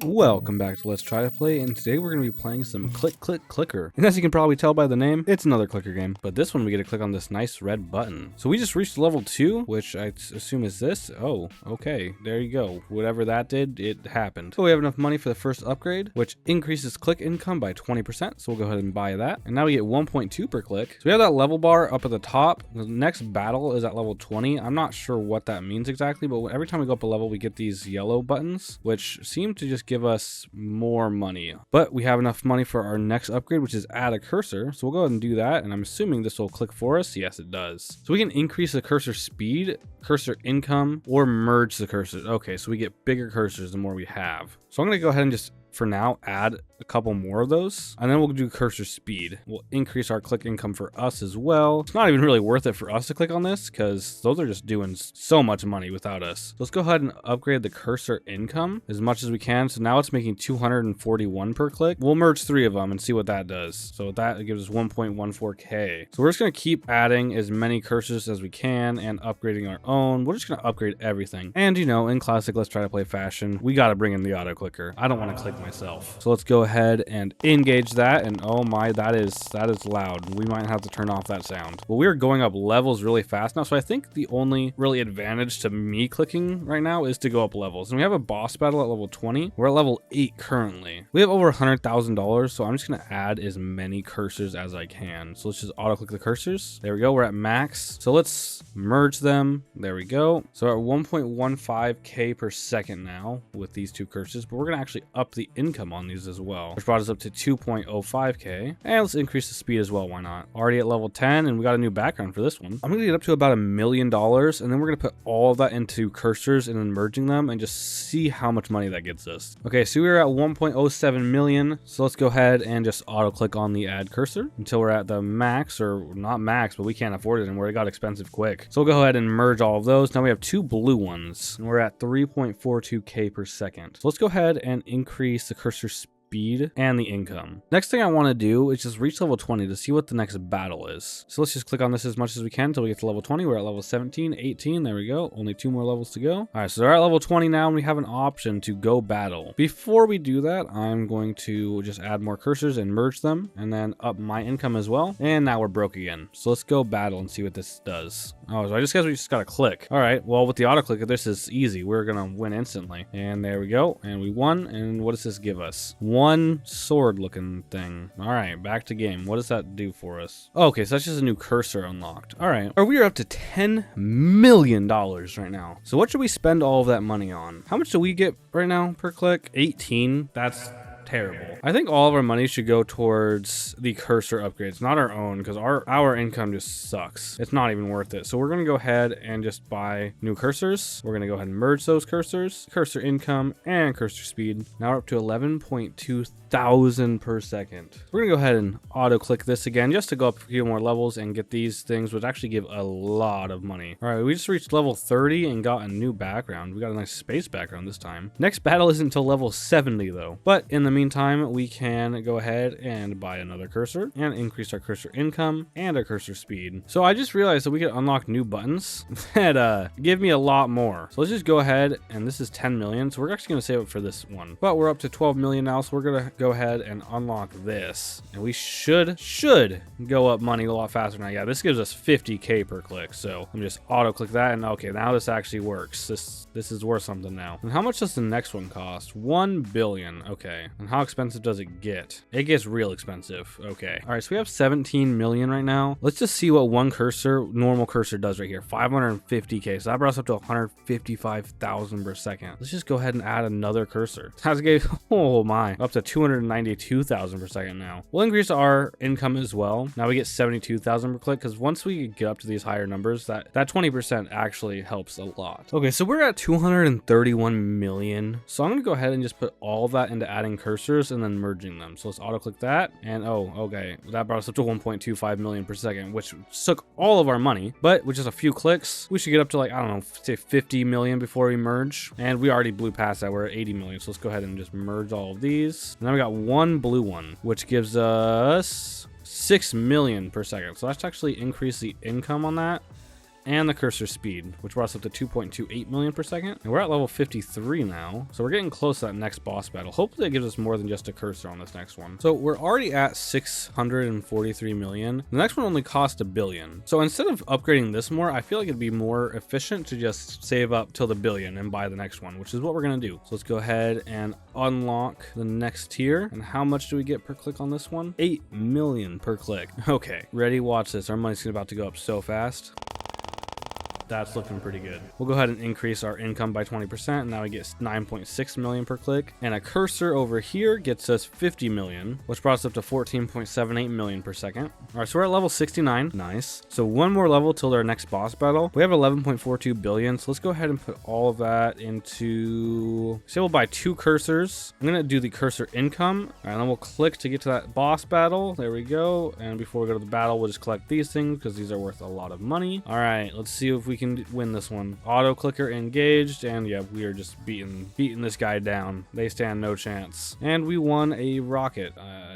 Welcome back to Let's Try to Play, and today we're going to be playing some Click Click Clicker. And as you can probably tell by the name, it's another clicker game, but this one we get to click on this nice red button. So we just reached level 2, which I assume is this. Oh, okay, there you go. Whatever that did, it happened. So we have enough money for the first upgrade, which increases click income by 20%, so we'll go ahead and buy that. And now we get 1.2 per click. So we have that level bar up at the top. The next battle is at level 20. I'm not sure what that means exactly, but every time we go up a level, we get these yellow buttons, which seem to just give us more money. But we have enough money for our next upgrade, which is add a cursor. So we'll go ahead and do that, and I'm assuming this will click for us. Yes, it does. So we can increase the cursor speed, cursor income, or merge the cursors. Okay, so we get bigger cursors the more we have. So I'm gonna go ahead and just for now add a couple more of those, and then we'll do cursor speed. We'll increase our click income for us as well. It's not even really worth it for us to click on this because those are just doing so much money without us. So let's go ahead and upgrade the cursor income as much as we can. So now it's making 241 per click. We'll merge 3 of them and see what that does. So that gives us 1.14k. So we're just gonna keep adding as many cursors as we can and upgrading our own. We're just gonna upgrade everything. And you know, in classic Let's Try to Play fashion, we gotta bring in the auto clicker. I don't want to click myself. So let's go ahead and engage that, and oh my, that is loud. We might have to turn off that sound. Well, we are going up levels really fast now, so I think the only really advantage to me clicking right now is to go up levels. And we have a boss battle at level 20. We're at level 8 currently. We have over $100,000, so I'm just gonna add as many cursors as I can. So let's just auto click the cursors. There we go, we're at max. So let's merge them. There we go. So we're at 1.15k per second now with these 2 cursors, but we're gonna actually up the income on these as well, which brought us up to 2.05k. And let's increase the speed as well, why not? Already at level 10, and we got a new background for this one. I'm gonna get up to about $1 million, and then we're gonna put all of that into cursors and then merging them and just see how much money that gets us. Okay, so we're at 1.07 million, so let's go ahead and just auto click on the add cursor until we're at the max, or not max, but we can't afford it anymore. It got expensive quick. So we'll go ahead and merge all of those. Now we have 2 blue ones, and we're at 3.42k per second. So let's go ahead and increase the cursor speed and the income. Next thing I want to do is just reach level 20 to see what the next battle is. So let's just click on this as much as we can until we get to level 20. We're at level 17, 18. There we go. Only 2 more levels to go. All right, so they're at level 20 now, and we have an option to go battle. Before we do that, I'm going to just add more cursors and merge them, and then up my income as well. And now we're broke again. So let's go battle and see what this does. Oh, so I guess we just got to click. All right, well, with the auto clicker, this is easy. We're gonna win instantly. And there we go. And we won. And what does this give us? 1 sword looking thing. All right, back to game. What does that do for us? Oh, okay, so that's just a new cursor unlocked. All right, we are up to $10 million right now. So what should we spend all of that money on? How much do we get right now per click? 18. That's terrible. I think all of our money should go towards the cursor upgrades, not our own, because our income just sucks. It's not even worth it. So we're gonna go ahead and just buy new cursors. We're gonna go ahead and merge those cursors, cursor income and cursor speed. Now we're up to 11.2 thousand per second. We're gonna go ahead and auto click this again just to go up a few more levels and get these things, which actually give a lot of money. All right, we just reached level 30 and got a new background. We got a nice space background this time. Next battle isn't until level 70 though, but in the meantime we can go ahead and buy another cursor and increase our cursor income and our cursor speed. So I just realized that we can unlock new buttons that give me a lot more. So let's just go ahead, and this is 10 million, so we're actually gonna save it for this one, but we're up to 12 million now, so we're gonna go ahead and unlock this, and we should go up money a lot faster now. Yeah, this gives us 50k per click, so I'm just auto click that, and okay, now this actually works. This is worth something now. And how much does the next one cost? 1 billion. Okay, and how expensive does it get? It gets real expensive. Okay, all right, so we have 17 million right now. Let's just see what one normal cursor does right here. 550k, so that brought us up to 155,000 per second. Let's just go ahead and add another cursor. That's gave, oh my, up to 292,000 per second now. We'll increase our income as well. Now we get 72,000 per click, because once we get up to these higher numbers, that 20% actually helps a lot. Okay, so we're at 231 million. So I'm gonna go ahead and just put all that into adding cursors and then merging them. So let's auto click that, and oh, okay, that brought us up to 1.25 million per second, which took all of our money, but with just a few clicks, we should get up to, like, I don't know, say 50 million before we merge. And we already blew past that. We're at 80 million. So let's go ahead and just merge all of these. And then we got 1 blue one, which gives us 6 million per second. So let's actually increase the income on that and the cursor speed, which brought us up to 2.28 million per second. And we're at level 53 now, so we're getting close to that next boss battle. Hopefully it gives us more than just a cursor on this next one. So we're already at 643 million. The next one only cost $1 billion. So instead of upgrading this more, I feel like it'd be more efficient to just save up till the $1 billion and buy the next one, which is what we're gonna do. So let's go ahead and unlock the next tier. And how much do we get per click on this one? 8 million per click. Okay, ready? Watch this. Our money's about to go up so fast. That's looking pretty good. We'll go ahead and increase our income by 20%. Now we get 9.6 million per click. And a cursor over here gets us 50 million, which brought us up to 14.78 million per second. All right, so we're at level 69. Nice. So one more level till our next boss battle. We have 11.42 billion. So let's go ahead and put all of that into, say we'll buy 2 cursors. I'm going to do the cursor income. All right, and then we'll click to get to that boss battle. There we go. And before we go to the battle, we'll just collect these things because these are worth a lot of money. All right, let's see if we can win this one. Auto clicker engaged, and yeah, we are just beating this guy down. They stand no chance. And we won a rocket.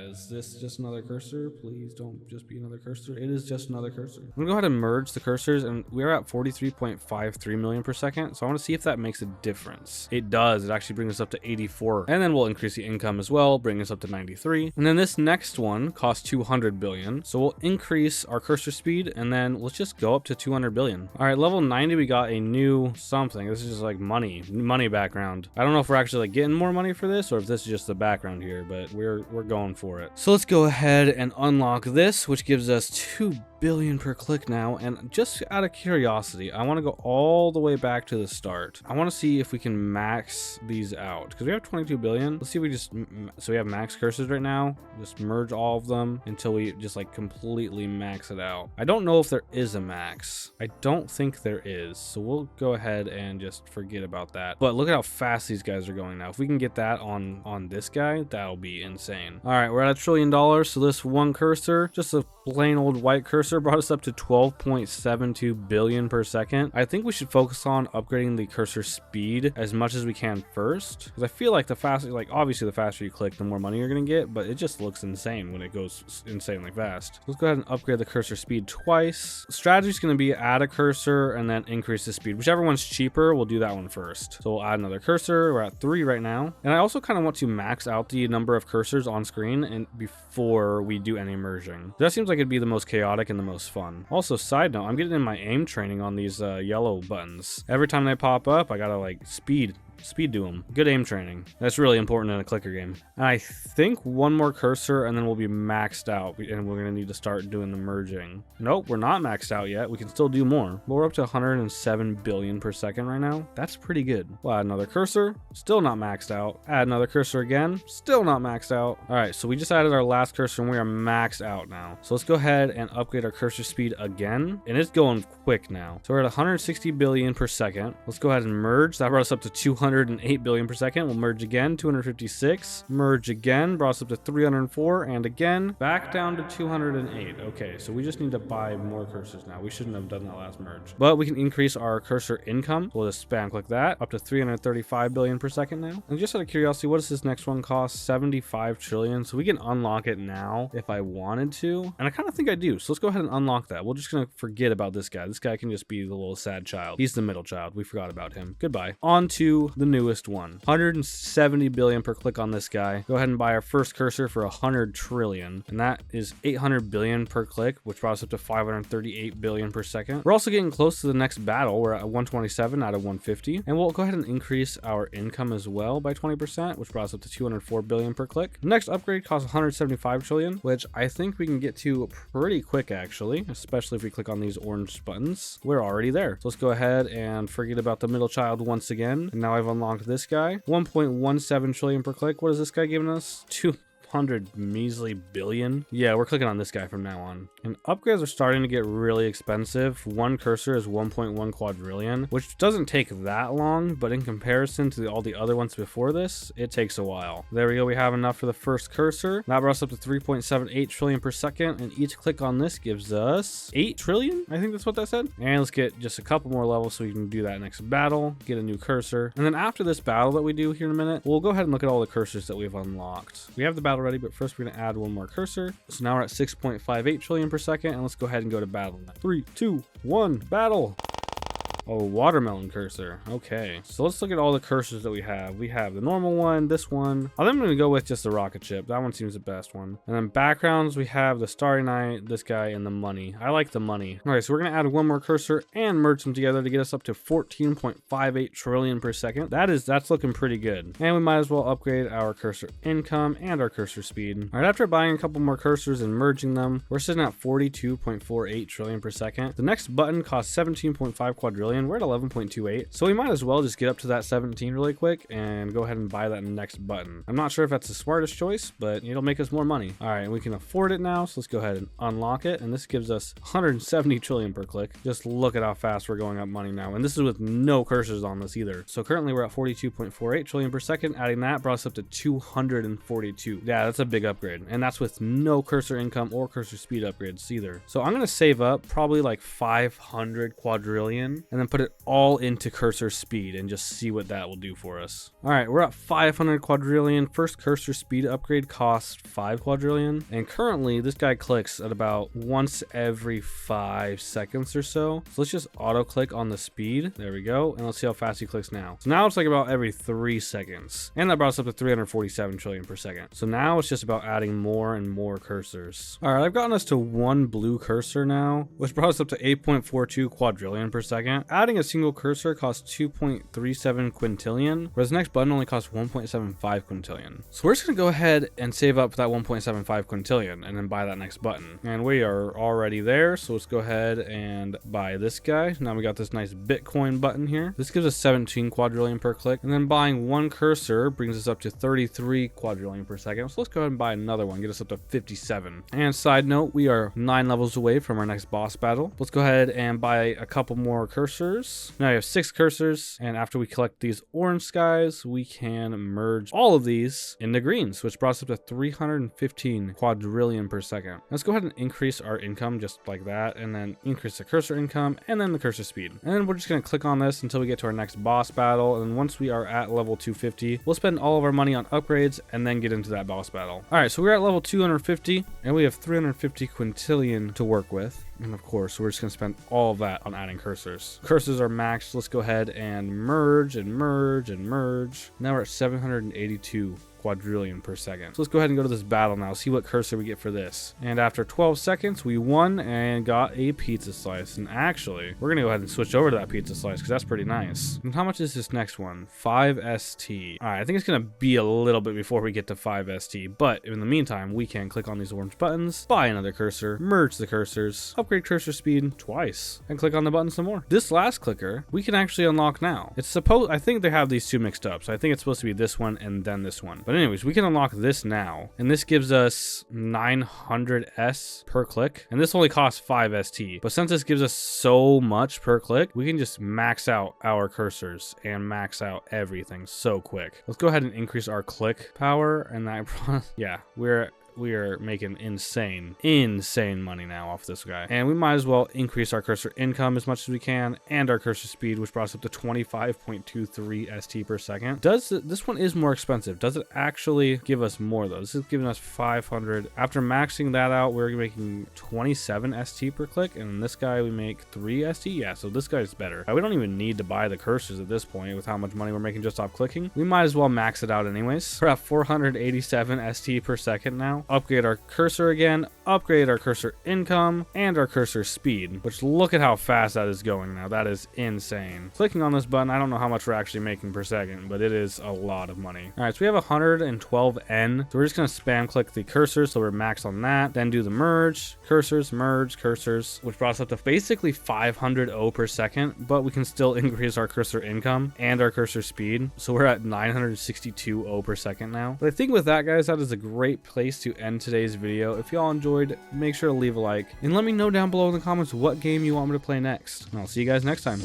Is this just another cursor? Please don't just be another cursor. It is just another cursor. I'm gonna go ahead and merge the cursors, and we're at 43.53 million per second. So I want to see if that makes a difference. It does. It actually brings us up to 84, and then we'll increase the income as well, bring us up to 93. And then this next one costs 200 billion. So we'll increase our cursor speed, and then let's just go up to 200 billion. All right, level 90, we got a new something. This is just like money background. I don't know if we're actually like getting more money for this or if this is just the background here, but we're going for it. So let's go ahead and unlock this, which gives us 2 billion per click now. And just out of curiosity, I want to go all the way back to the start. I want to see if we can max these out because we have 22 billion. Let's see if we just, so we have max cursors right now. Just merge all of them until we just like completely max it out. I don't know if there is a max. I don't think there is. So we'll go ahead and just forget about that. But look at how fast these guys are going now. If we can get that on this guy, that'll be insane. All right, we're at $1 trillion. So this one cursor, just a plain old white cursor, brought us up to 12.72 billion per second. I think we should focus on upgrading the cursor speed as much as we can first, because I feel like the faster, like obviously the faster you click, the more money you're gonna get, but it just looks insane when it goes insanely fast. Let's go ahead and upgrade the cursor speed twice. Strategy is gonna be add a cursor and then increase the speed. Whichever one's cheaper, we'll do that one first. So we'll add another cursor. We're at 3 right now. And I also kind of want to max out the number of cursors on screen and before we do any merging. That seems like it'd be the most chaotic and the most fun. Also, side note, I'm getting in my aim training on these yellow buttons. Every time they pop up, I gotta like speed do them. Good aim training. That's really important in a clicker game. And I think one more cursor and then we'll be maxed out and we're gonna need to start doing the merging. Nope, we're not maxed out yet. We can still do more. But we're up to 107 billion per second right now. That's pretty good. We'll add another cursor, still not maxed out. Add another cursor again, still not maxed out. All right, so we just added our last cursor and we are maxed out now. So let's go ahead and upgrade our cursor speed again. And it's going quick now. So we're at 160 billion per second. Let's go ahead and merge. That brought us up to 208 billion per second. We'll merge again, 256. Merge again, brought us up to 304, and again, back down to 208. Okay, so we just need to buy more cursors now. We shouldn't have done that last merge. But we can increase our cursor income. We'll just spam click that, up to 335 billion per second now. And just out of curiosity, what does this next one cost? 75 trillion. So we can unlock it now if I wanted to. And I kind of think I do. So let's go ahead and unlock that. We're just going to forget about this guy. This guy can just be the little sad child. He's the middle child. We forgot about him. Goodbye. On to the newest one. 170 billion per click on this guy. Go ahead and buy our first cursor for 100 trillion. And that is 800 billion per click, which brought us up to 538 billion per second. We're also getting close to the next battle. We're at 127 out of 150. And we'll go ahead and increase our income as well by 20%, which brought us up to 204 billion per click. The next upgrade costs 175 trillion, which I think we can get to pretty quick actually, especially if we click on these orange buttons. We're already there. So let's go ahead and forget about the middle child once again. And now I've unlocked this guy. 1.17 trillion per click. What is this guy giving us? 200 measly billion. Yeah, we're clicking on this guy from now on. And upgrades are starting to get really expensive. One cursor is 1.1 quadrillion, which doesn't take that long, but in comparison to all the other ones before this, it takes a while. There we go. We have enough for the first cursor. That brought us up to 3.78 trillion per second, and each click on this gives us 8 trillion. I think that's what that said. And let's get just a couple more levels so we can do that next battle, get a new cursor. And then after this battle that we do here in a minute, we'll go ahead and look at all the cursors that we've unlocked. We have the battle ready, but first we're going to add one more cursor. So now we're at 6.58 trillion per second, and let's go ahead and go to battle. 3, 2, 1, battle. Oh, watermelon cursor. Okay, so let's look at all the cursors that we have. We have the normal one, this one. I think I'm going to go with just the rocket ship. That one seems the best one. And then backgrounds, we have the Starry Night, this guy, and the money. I like the money. All right, so we're going to add one more cursor and merge them together to get us up to 14.58 trillion per second. That's looking pretty good. And we might as well upgrade our cursor income and our cursor speed. All right, after buying a couple more cursors and merging them, we're sitting at 42.48 trillion per second. The next button costs 17.5 quadrillion. We're at 11.28, so we might as well just get up to that 17 really quick and go ahead and buy that next button. I'm not sure if that's the smartest choice, but it'll make us more money. All right, we can afford it now, so let's go ahead and unlock it, and this gives us 170 trillion per click. Just look at how fast we're going up money now, and this is with no cursors on this either. So currently we're at 42.48 trillion per second. Adding that brought us up to 242. Yeah, that's a big upgrade, and that's with no cursor income or cursor speed upgrades either. So I'm gonna save up probably like 500 quadrillion and then put it all into cursor speed and just see what that will do for us. All right, we're at 500 quadrillion. First cursor speed upgrade costs 5 quadrillion, and currently this guy clicks at about once every 5 seconds or so. So let's just auto click on the speed. There we go, and let's see how fast he clicks now. So now it's like about every 3 seconds, and that brought us up to 347 trillion per second. So now it's just about adding more and more cursors. All right, I've gotten us to 1 blue cursor now, which brought us up to 8.42 quadrillion per second. Adding a single cursor costs 2.37 quintillion, whereas the next button only costs 1.75 quintillion. So we're just gonna go ahead and save up that 1.75 quintillion and then buy that next button. And we are already there, so let's go ahead and buy this guy. Now we got this nice Bitcoin button here. This gives us 17 quadrillion per click, and then buying one cursor brings us up to 33 quadrillion per second. So let's go ahead and buy another one, get us up to 57. And side note, we are 9 levels away from our next boss battle. Let's go ahead and buy a couple more cursors. Now we have 6 cursors, and after we collect these orange skies, we can merge all of these into greens, which brought us up to 315 quadrillion per second. Let's go ahead and increase our income just like that, and then increase the cursor income and then the cursor speed. And then we're just going to click on this until we get to our next boss battle, and once we are at level 250, we'll spend all of our money on upgrades and then get into that boss battle. All right, so we're at level 250, and we have 350 quintillion to work with. And of course, we're just going to spend all of that on adding cursors. Cursors are maxed. Let's go ahead and merge and merge and merge. Now we're at 782 quadrillion per second. So let's go ahead and go to this battle now, see what cursor we get for this. And after 12 seconds, we won and got a pizza slice. And actually, we're gonna go ahead and switch over to that pizza slice because that's pretty nice. And how much is this next one? 5ST. All right, I think it's gonna be a little bit before we get to 5ST, but in the meantime, we can click on these orange buttons, buy another cursor, merge the cursors, upgrade cursor speed twice, and click on the button some more. This last clicker, we can actually unlock now. I think they have these two mixed up, so I think it's supposed to be this one and then this one. But anyways, we can unlock this now, and this gives us 900S per click, and this only costs 5ST. But since this gives us so much per click, we can just max out our cursors and max out everything so quick. Let's go ahead and increase our click power, and that, yeah, we are making insane money now off this guy. And we might as well increase our cursor income as much as we can and our cursor speed, which brought us up to 25.23 ST per second. This one is more expensive. Does it actually give us more though? This is giving us 500. After maxing that out, we're making 27 ST per click, and this guy we make 3 ST. Yeah, so this guy's better. We don't even need to buy the cursors at this point with how much money we're making just off clicking. We might as well max it out anyways. We're at 487 ST per second now. Upgrade our cursor again, upgrade our cursor income and our cursor speed, which look at how fast that is going now. That is insane. Clicking on this button, I don't know how much we're actually making per second, but it is a lot of money. All right, so we have 112N. So we're just going to spam click the cursor, so we're maxed on that. Then do the merge cursors, which brought us up to basically 500 O per second, but we can still increase our cursor income and our cursor speed. So we're at 962 O per second now. But I think with that, guys, that is a great place to end today's video. If y'all enjoyed, make sure to leave a like and let me know down below in the comments what game you want me to play next. And I'll see you guys next time.